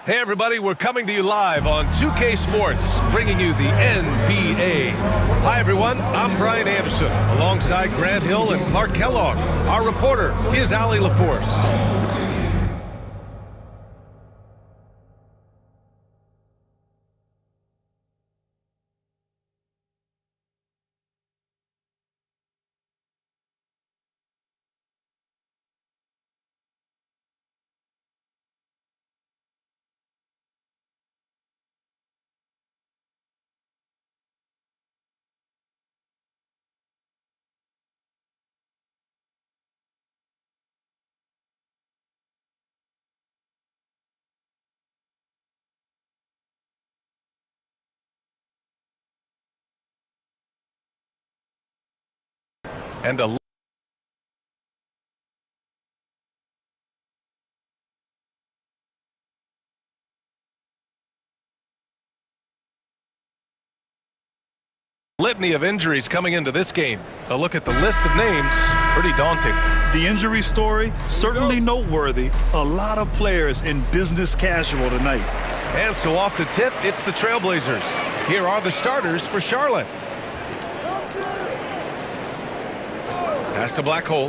Hey everybody, we're coming to you live on 2K Sports, bringing you the NBA. Hi everyone, I'm Brian Anderson, alongside Grant Hill and Clark Kellogg. Our reporter is Allie LaForce. And a litany of injuries coming into this game. A look at the list of names, pretty daunting. The injury story, certainly noteworthy. A lot of players in business casual tonight. And so off the tip, it's the Trailblazers. Here are the starters for Charlotte. Pass to Black Hole.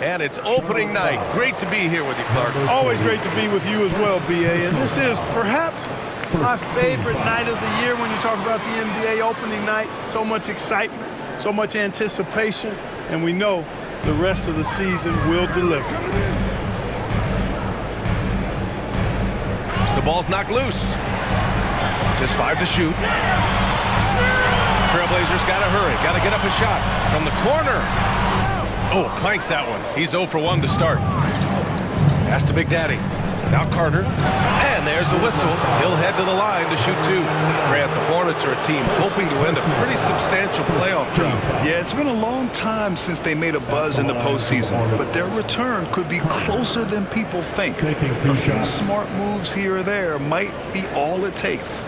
And it's opening night. Great to be here with you, Clark. Always great to be with you as well, B.A. And this is perhaps my favorite night of the year when you talk about the NBA opening night. So much excitement, so much anticipation, and we know the rest of the season will deliver. The ball's knocked loose. Just 5 to shoot. Trailblazers got to hurry, got to get up a shot from the corner. Oh, clanks that one. He's 0 for 1 to start. Pass to Big Daddy. Now Carter. And there's a whistle. He'll head to the line to shoot 2. Grant, the Hornets are a team hoping to win a pretty substantial playoff drive. Yeah, it's been a long time since they made a buzz in the postseason, but their return could be closer than people think. A few smart moves here or there might be all it takes.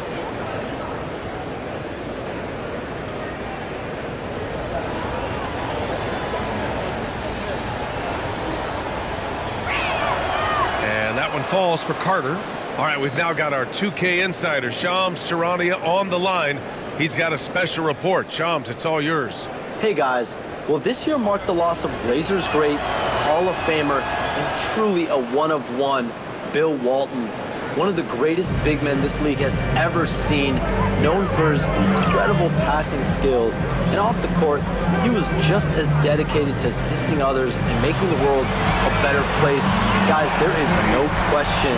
Falls for Carter. All right, we've now got our 2K insider, Shams Charania, on the line. He's got a special report. Shams, it's all yours. Hey, guys. Well, this year marked the loss of Blazers great, Hall of Famer, and truly a one-of-one, Bill Walton. One of the greatest big men this league has ever seen, known for his incredible passing skills. And off the court, he was just as dedicated to assisting others and making the world a better place. Guys, there is no question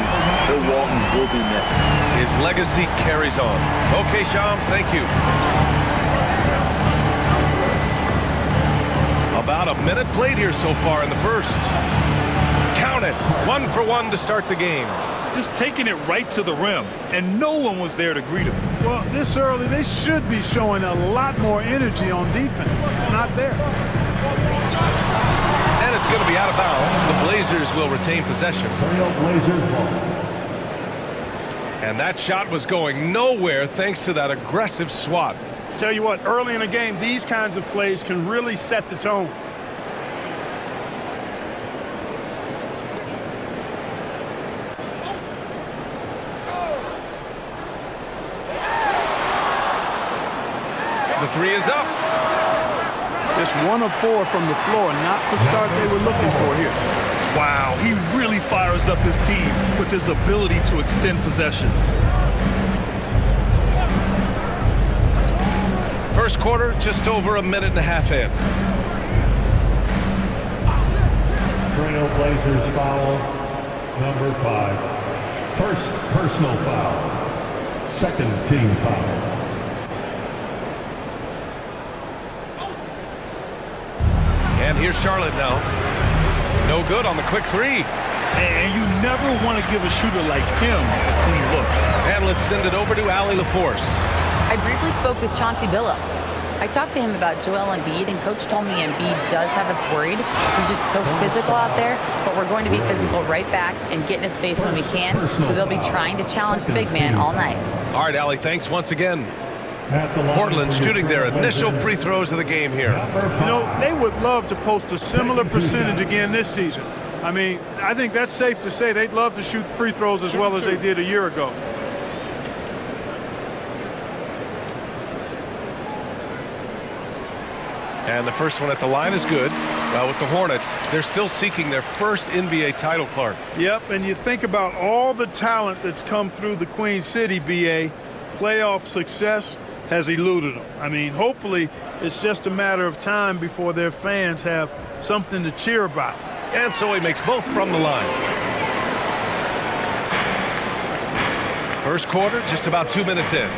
Bill Walton will be missed. His legacy carries on. Okay, Shams, thank you. About a minute played here so far in the first. Count it. 1 for 1 to start the game. Just taking it right to the rim, and no one was there to greet him. Well, this early, they should be showing a lot more energy on defense. It's not there. And it's going to be out of bounds. The Blazers will retain possession. And that shot was going nowhere thanks to that aggressive swat. Tell you what, early in a game, these kinds of plays can really set the tone. The 3 is up. Just 1 of 4 from the floor, not the start they were looking for here. Wow, he really fires up his team with his ability to extend possessions. First quarter, just over a minute and a half in. Trailblazers foul number 5. First personal foul. Second team foul. And here's Charlotte now. No good on the quick 3. And you never want to give a shooter like him a clean look. And let's send it over to Allie LaForce. I briefly spoke with Chauncey Billups. I talked to him about Joel Embiid, and Coach told me Embiid does have us worried. He's just so physical out there, but we're going to be physical right back and get in his face when we can, so they'll be trying to challenge the big man all night. All right, Allie, thanks once again. Portland shooting their initial free throws of the game here. You know, they would love to post a similar percentage again this season. I mean, I think that's safe to say they'd love to shoot free throws as well as they did a year ago. And the first one at the line is good. Well, with the Hornets, they're still seeking their first NBA title, Clark. Yep, and you think about all the talent that's come through the Queen City, BA. Playoff success has eluded them. I mean, hopefully it's just a matter of time before their fans have something to cheer about. And so he makes both from the line. First quarter, just about 2 minutes in.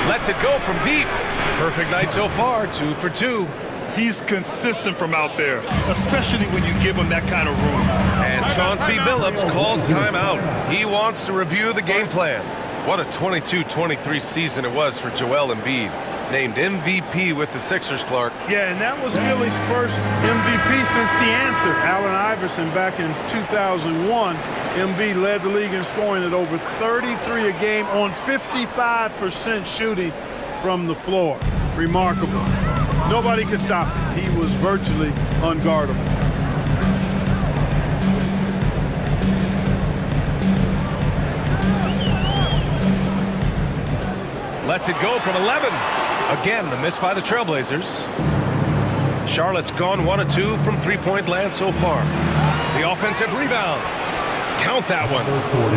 Lets it go from deep. Perfect night so far, 2 for 2. He's consistent from out there, especially when you give him that kind of room. And Chauncey Billups calls timeout. He wants to review the game plan. What a 22-23 season it was for Joel Embiid. Named MVP with the Sixers, Clark. Yeah, and that was Philly's first MVP since the answer. Allen Iverson back in 2001. Embiid led the league in scoring at over 33 a game on 55% shooting from the floor. Remarkable. Nobody could stop him. He was virtually unguardable. Lets it go from 11. Again, the miss by the Trailblazers. Charlotte's gone 1 of 2 from three-point land so far. The offensive rebound. Count that one.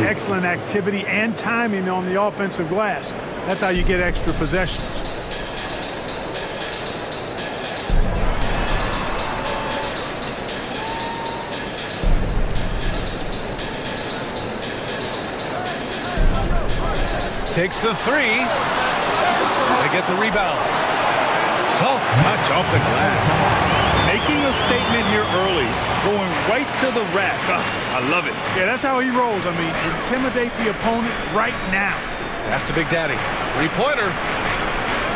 Excellent activity and timing on the offensive glass. That's how you get extra possessions. Takes the three. They get the rebound. Soft touch off the glass. Making a statement here early, going right to the rack. I love it. Yeah, that's how he rolls. I mean, intimidate the opponent right now. Pass to Big Daddy. Three-pointer.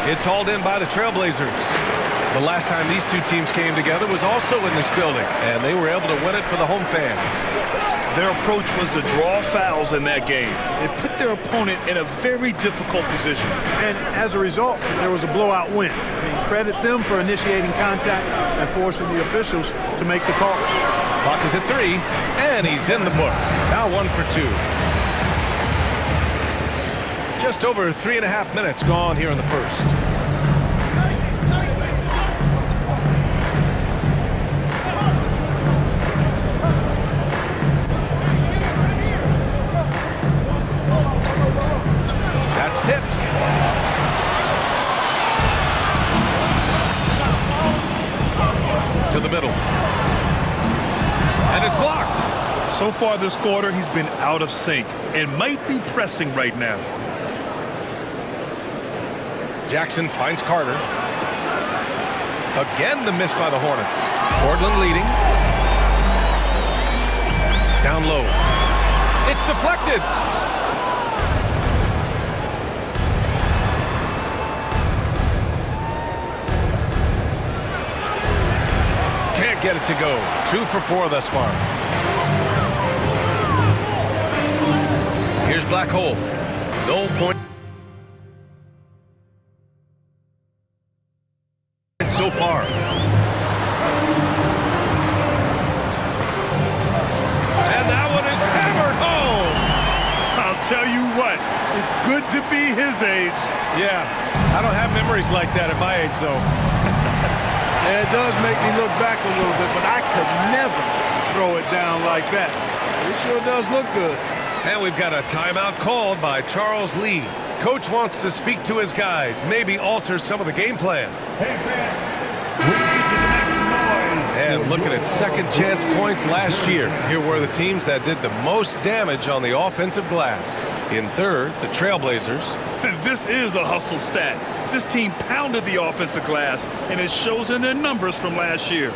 It's hauled in by the Trailblazers. The last time these two teams came together was also in this building, and they were able to win it for the home fans. Their approach was to draw fouls in that game. It put their opponent in a very difficult position. And as a result, there was a blowout win. I mean, credit them for initiating contact and forcing the officials to make the call. Clock is at 3, and he's in the books. Now 1 for 2. Just over 3.5 minutes gone here in the first. That's tipped. To the middle. And it's blocked. So far this quarter, he's been out of sync and might be pressing right now. Jackson finds Carter. Again, the miss by the Hornets. Portland leading. Down low. It's deflected. Can't get it to go. 2 for 4 thus far. Here's Black Hole. No point so far. And that one is hammered home. I'll tell you what, it's good to be his age. Yeah, I don't have memories like that at my age, though. Yeah, it does make me look back a little bit, but I could never throw it down like that. It sure does look good. And we've got a timeout called by Charles Lee. Coach wants to speak to his guys, maybe alter some of the game plan. And looking at second chance points last year, here were the teams that did the most damage on the offensive glass. In third, the Trailblazers. This is a hustle stat. This team pounded the offensive glass, and it shows in their numbers from last year.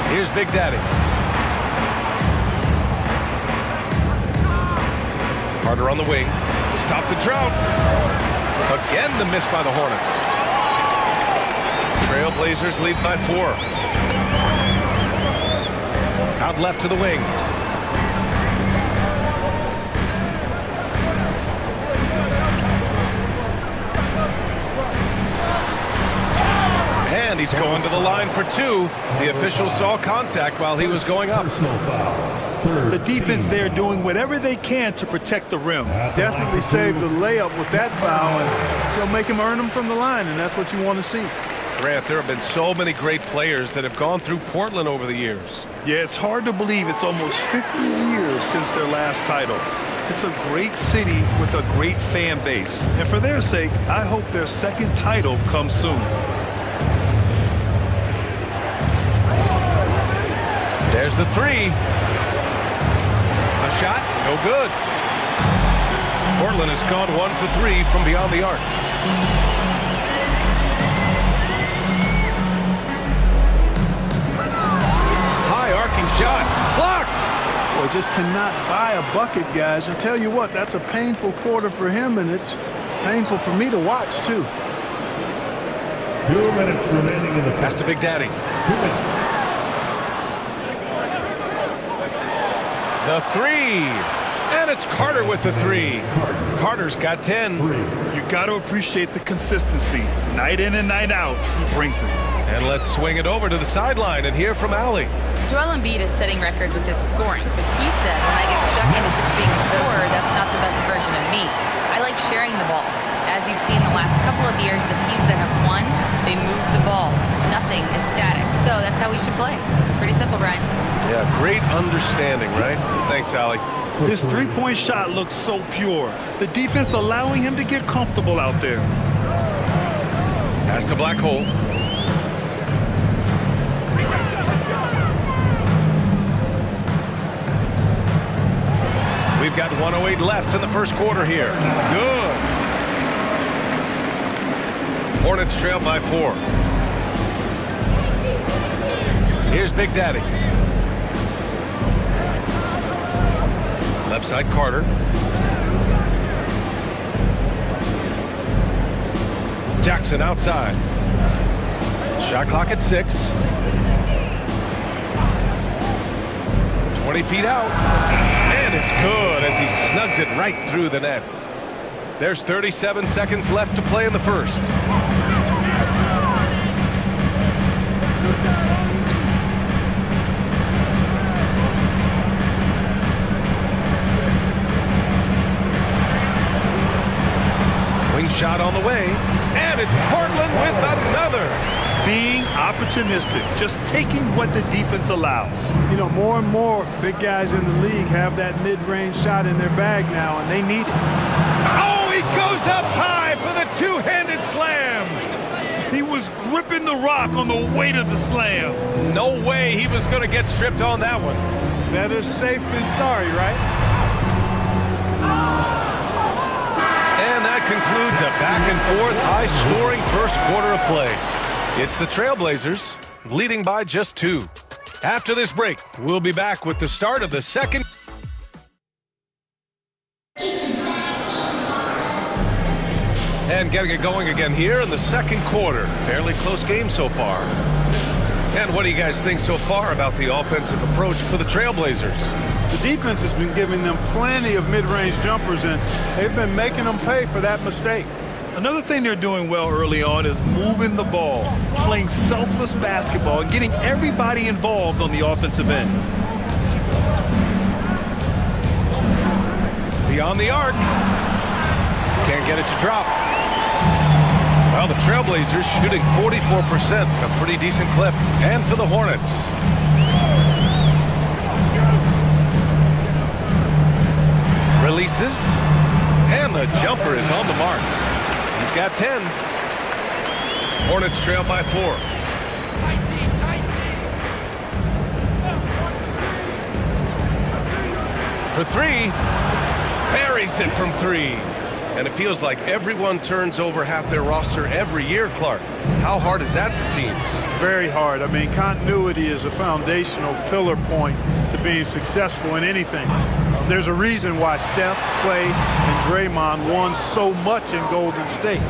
Here's Big Daddy. Carter on the wing to stop the drought. Again, the miss by the Hornets. Trailblazers lead by 4. Out left to the wing. And he's going to the line for 2. The official saw contact while he was going up. Personal foul. Third The defense team. there doing whatever they can to protect the rim. Definitely saved the layup with that foul, and he'll make him earn them from the line, and that's what you want to see. Grant, there have been so many great players that have gone through Portland over the years. Yeah, it's hard to believe it's almost 50 years since their last title. It's a great city with a great fan base. And for their sake, I hope their second title comes soon. There's the 3. A shot, no good. Portland has gone 1 for 3 from beyond the arc. High arcing shot, blocked. Boy, just cannot buy a bucket, guys. And tell you what, that's a painful quarter for him, and it's painful for me to watch, too. 2 minutes remaining in the That's to Big Daddy. 2 minutes. The 3. And it's Carter with the 3. Carter's got 10. You got to appreciate the consistency. Night in and night out, he brings it. And let's swing it over to the sideline and hear from Allie. Joel Embiid is setting records with his scoring, but he said when I get stuck into just being a scorer, that's not the best version of me. I like sharing the ball. As you've seen the last couple of years, the teams that have won, they move the ball. Nothing is static. So that's how we should play. Pretty simple, Brian. Yeah, great understanding, right? Thanks, Allie. This three-point shot looks so pure. The defense allowing him to get comfortable out there. Pass to Black Hole. We've got 1:08 left in the first quarter here. Good. Hornets trail by 4. Here's Big Daddy. Left side Carter. Jackson outside. Shot clock at 6. 20 feet out. And it's good as he snugs it right through the net. There's 37 seconds left to play in the first. Wing shot on the way, and it's Portland with another. Being opportunistic, just taking what the defense allows. You know, more and more big guys in the league have that mid-range shot in their bag now, and they need it. Oh, he goes up high for the two-handed slam. He was gripping the rock on the weight of the slam. No way he was going to get stripped on that one. Better safe than sorry, right? And that concludes a back-and-forth, high-scoring first quarter of play. It's the Trailblazers leading by just 2. After this break, we'll be back with the start of the second. And getting it going again here in the second quarter. Fairly close game so far. And what do you guys think so far about the offensive approach for the Trailblazers? The defense has been giving them plenty of mid-range jumpers, and they've been making them pay for that mistake. Another thing they're doing well early on is moving the ball, playing selfless basketball, and getting everybody involved on the offensive end. Beyond the arc. Can't get it to drop. Well, the Trailblazers shooting 44%, a pretty decent clip. And for the Hornets. Releases. And the jumper is on the mark. He's got 10. Hornets trail by 4. For 3. Buries it from 3. And it feels like everyone turns over half their roster every year, Clark. How hard is that for teams? Very hard. I mean, continuity is a foundational pillar point to being successful in anything. There's a reason why Steph, Clay, and Draymond won so much in Golden State.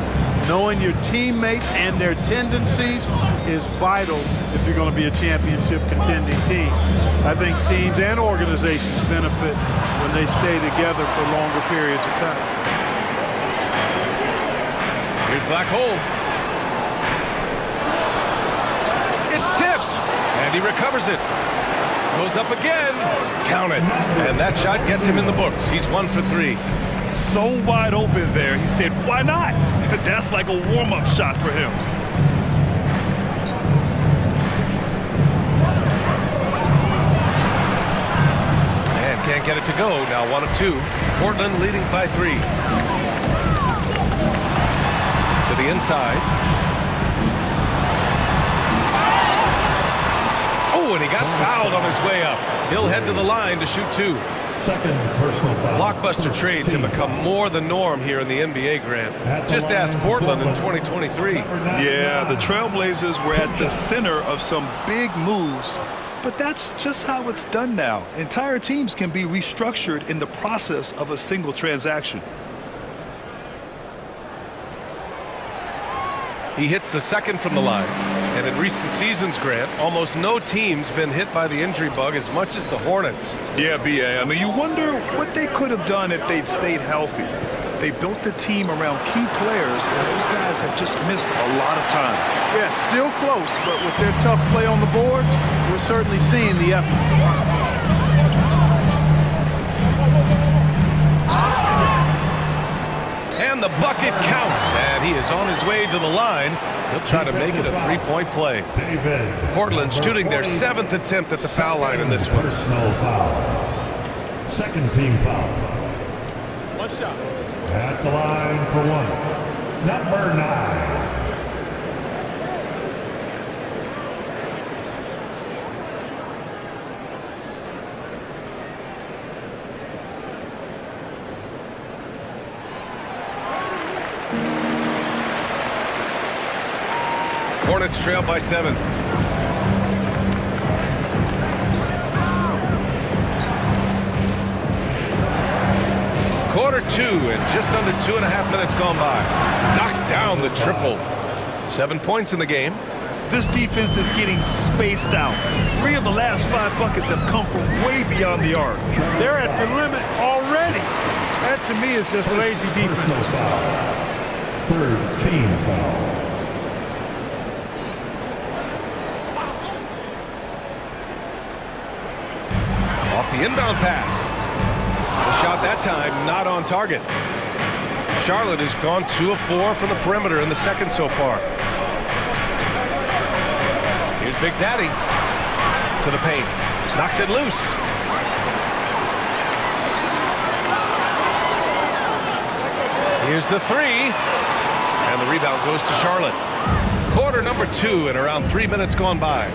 Knowing your teammates and their tendencies is vital if you're going to be a championship contending team. I think teams and organizations benefit when they stay together for longer periods of time. Here's Black Hole. It's tipped, and he recovers it. Goes up again. Count it. And that shot gets him in the books. He's 1 for 3. So wide open there. He said, why not? That's like a warm-up shot for him. And can't get it to go. Now 1 of 2. Portland leading by 3. To the inside. Oh, and he got fouled on his way up. He'll head to the line to shoot 2. Second personal foul. Blockbuster trades have become more the norm here in the NBA, Grant. Just ask Portland in 2023. Yeah, the Trailblazers were at the center of some big moves, but that's just how it's done now. Entire teams can be restructured in the process of a single transaction. He hits the second from the line. And in recent seasons, Grant, almost no team's been hit by the injury bug as much as the Hornets. Yeah, B.A. I mean, you wonder what they could have done if they'd stayed healthy. They built the team around key players, and those guys have just missed a lot of time. Yeah, still close, but with their tough play on the boards, we're certainly seeing the effort. And the bucket counts, and he is on his way to the line. He'll try to make it a three-point play. Portland shooting their 7th attempt at the foul line in this one. Personal foul. Second team foul. One shot. At the line for 1. Number 9. Hornets trail by 7. Quarter 2 and just under 2.5 minutes gone by. Knocks down the triple. 7 points in the game. This defense is getting spaced out. 3 of the last 5 buckets have come from way beyond the arc. They're at the limit already. That to me is just lazy Personal defense. foul. Third team foul. Off the inbound pass. The shot that time not on target. Charlotte has gone 2 of 4 from the perimeter in the second so far. Here's Big Daddy to the paint. Knocks it loose. Here's the 3. And the rebound goes to Charlotte. Quarter number 2 and around 3 minutes gone by.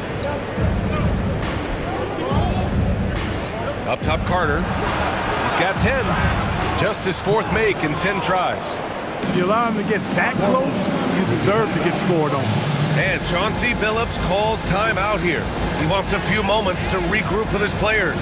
Up top, Carter. He's got 10. Just his 4th make in 10 tries. If you allow him to get that close, you deserve to get scored on. And Chauncey Billups calls timeout here. He wants a few moments to regroup with his players.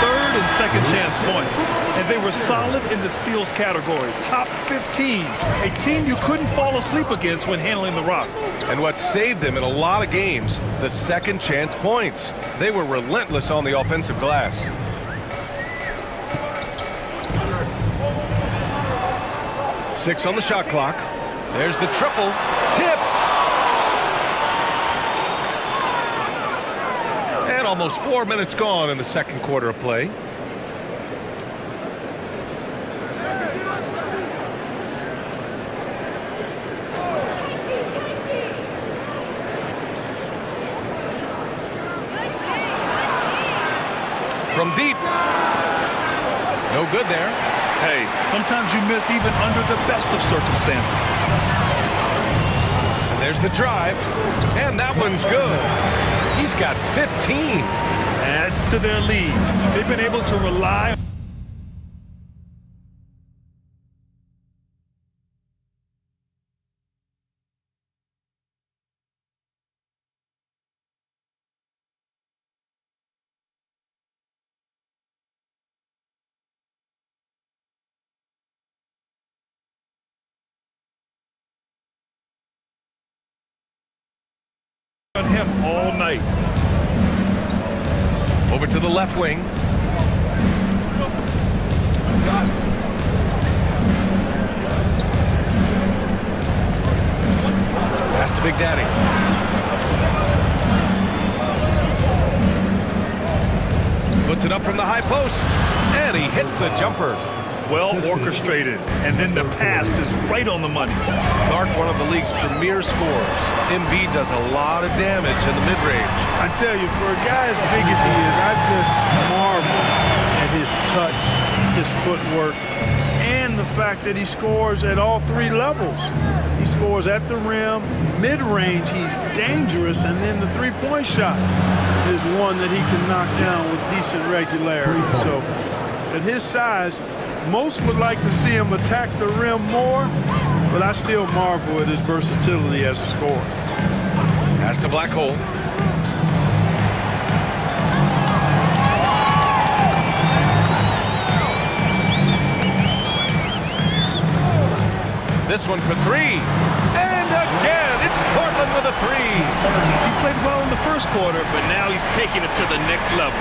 Third and second chance points. And they were solid in the steals category. Top 15. A team you couldn't fall asleep against when handling the rock. And what saved them in a lot of games, the second chance points. They were relentless on the offensive glass. Six on the shot clock. There's the triple. Tipped. And almost 4 minutes gone in the second quarter of play. From deep. No good there. Hey, sometimes you miss even under the best of circumstances. And there's the drive. And that one's good. He's got 15. Adds to their lead. They've been able to rely On him all night. Over to the left wing. Pass to Big Daddy. Puts it up from the high post, and he hits the jumper. Well orchestrated, and then the pass is right on the money. Clark, one of the league's premier scorers. Embiid does a lot of damage in the mid-range. I tell you, for a guy as big as he is, I just marvel at his touch, his footwork, and the fact that he scores at all three levels. He scores at the rim, mid-range, he's dangerous, and then the three-point shot is one that he can knock down with decent regularity. So at his size, most would like to see him attack the rim more, but I still marvel at his versatility as a scorer. Pass to Black Hole. This one for three. And again, it's Portland with a three. He played well in the first quarter, but now he's taking it to the next level.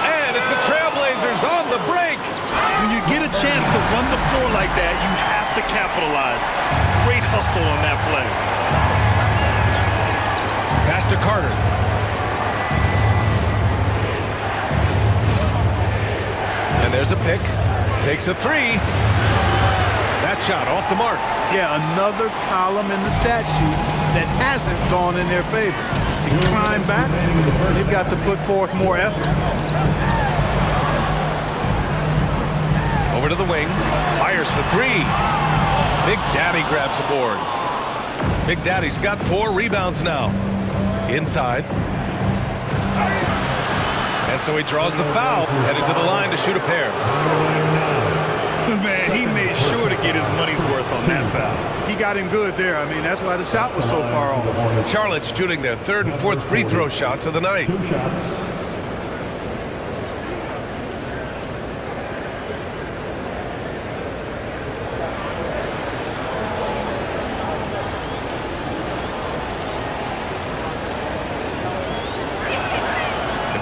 And it's the Trailblazers on the break. When you get a chance to run the floor like that, you have to capitalize. Great hustle on that play. Pass to Carter. And there's a pick. Takes a three. That shot off the mark. Yeah, another column in the stat sheet that hasn't gone in their favor. To climb back, they've got to put forth more effort. Over to the wing. Fires for three. Big Daddy grabs a board. Big Daddy's got 4 rebounds now. Inside. And so he draws the foul, headed to the line to shoot a pair. Man, he made sure to get his money's worth on that foul. He got him good there. I mean, that's why the shot was so far off. Charlotte's shooting their 3rd and 4th free throw shots of the night.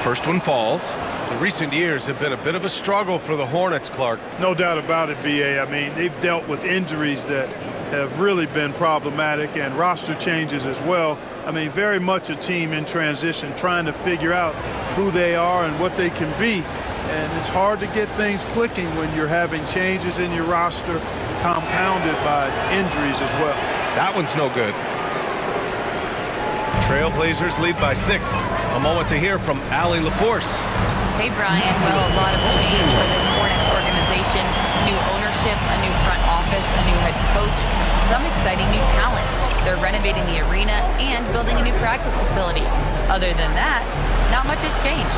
First one falls. The recent years have been a bit of a struggle for the Hornets, Clark. No doubt about it, B.A. I mean, they've dealt with injuries that have really been problematic and roster changes as well. I mean, very much a team in transition, trying to figure out who they are and what they can be. And it's hard to get things clicking when you're having changes in your roster compounded by injuries as well. That one's no good. Trailblazers lead by 6. A moment to hear from Allie LaForce. Hey, Brian. Well, a lot of change for this Hornets organization. New ownership, a new front office, a new head coach, some exciting new talent. They're renovating the arena and building a new practice facility. Other than that, not much has changed.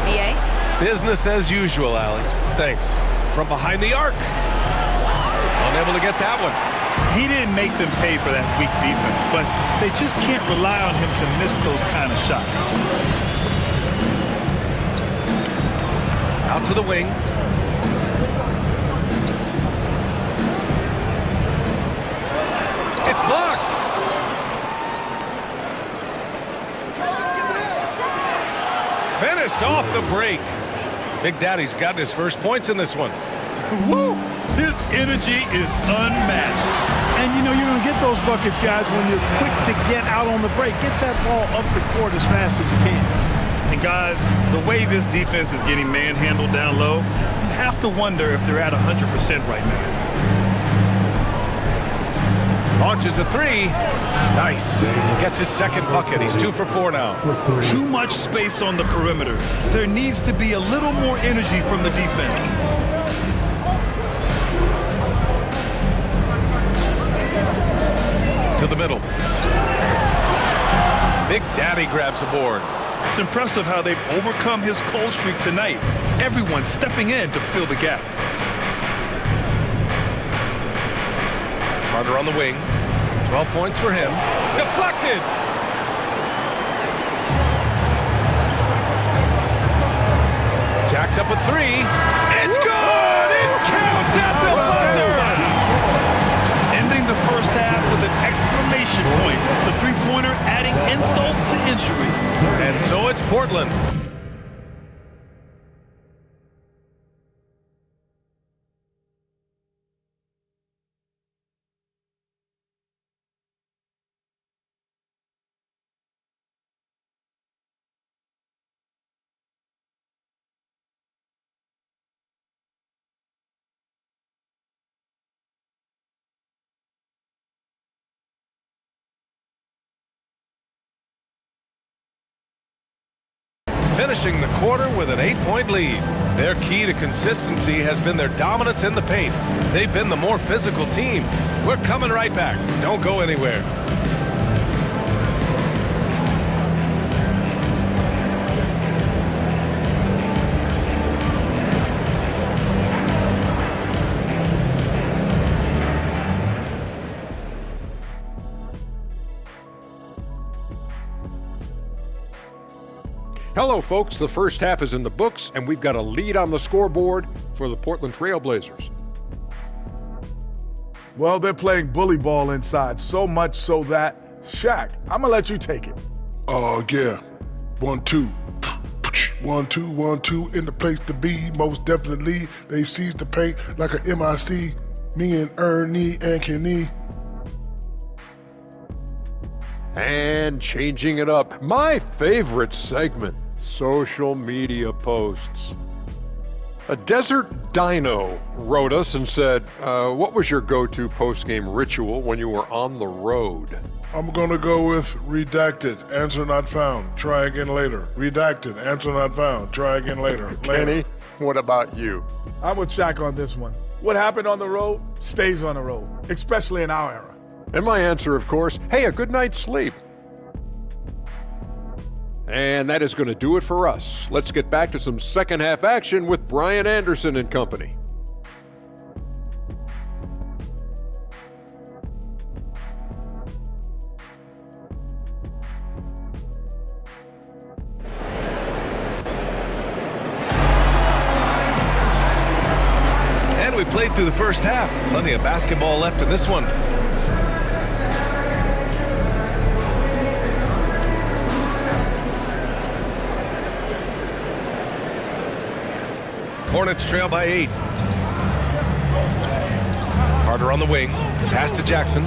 BA? Business as usual, Allie. Thanks. From behind the arc. Unable to get that one. He didn't make them pay for that weak defense, but they just can't rely on him to miss those kind of shots. Out to the wing. It's blocked. Finished off the break. Big Daddy's gotten his first points in this one. Woo! His energy is unmatched. And, you know, you're going to get those buckets, guys, when you're quick to get out on the break. Get that ball up the court as fast as you can. And, guys, the way this defense is getting manhandled down low, you have to wonder if they're at 100% right now. Launches a three. Nice. Gets his second bucket. He's 2 for 4 now. Too much space on the perimeter. There needs to be a little more energy from the defense. To the middle. Big Daddy grabs a board. It's impressive how they've overcome his cold streak tonight. Everyone stepping in to fill the gap. Carter on the wing. 12 points for him. Deflected! Jacks up with 3. It's good! It counts at the buzzer! Ending the first half with an exclamation point. The three-pointer adding insult to injury. And so it's Portland. Finishing the quarter with an 8-point lead. Their key to consistency has been their dominance in the paint. They've been the more physical team. We're coming right back. Don't go anywhere. Hello, folks. The first half is in the books, and we've got a lead on the scoreboard for the Portland Trail Blazers. Well, they're playing bully ball inside, so much so that, Shaq, I'm gonna let you take it. Oh, yeah. 1-2. 1-2, 1-2 in the place to be. Most definitely, they seize the paint like a MIC. Me and Ernie and Kenny. And changing it up, my favorite segment, social media posts. A Desert Dino wrote us and said, what was your go-to post-game ritual when you were on the road? I'm gonna go with redacted, answer not found, try again later. Redacted, answer not found, try again later. Kenny, what about you? I'm with Shaq on this one. What happened on the road stays on the road, especially in our era. And my answer, of course, hey, a good night's sleep. And that is going to do it for us. Let's get back to some second half action with Brian Anderson and company. And we played through the first half. Plenty of basketball left in this one. Hornets trail by 8. Carter on the wing. Pass to Jackson.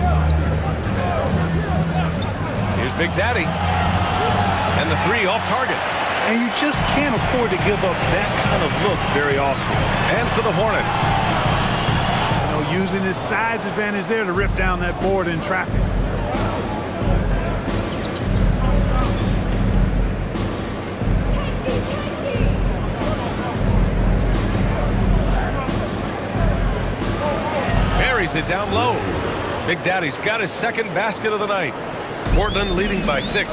Here's Big Daddy. And the 3 off target. And you just can't afford to give up that kind of look very often. And for the Hornets. You know, using his size advantage there to rip down that board in traffic. Buries it down low. Big Daddy's got his second basket of the night. Portland leading by 6.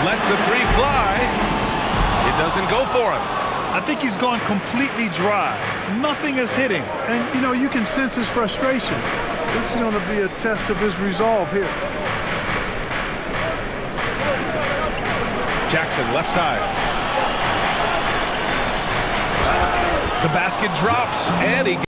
Lets the 3 fly. It doesn't go for him. I think he's gone completely dry. Nothing is hitting. And, you know, you can sense his frustration. This is going to be a test of his resolve here. Jackson, left side. The basket drops, and he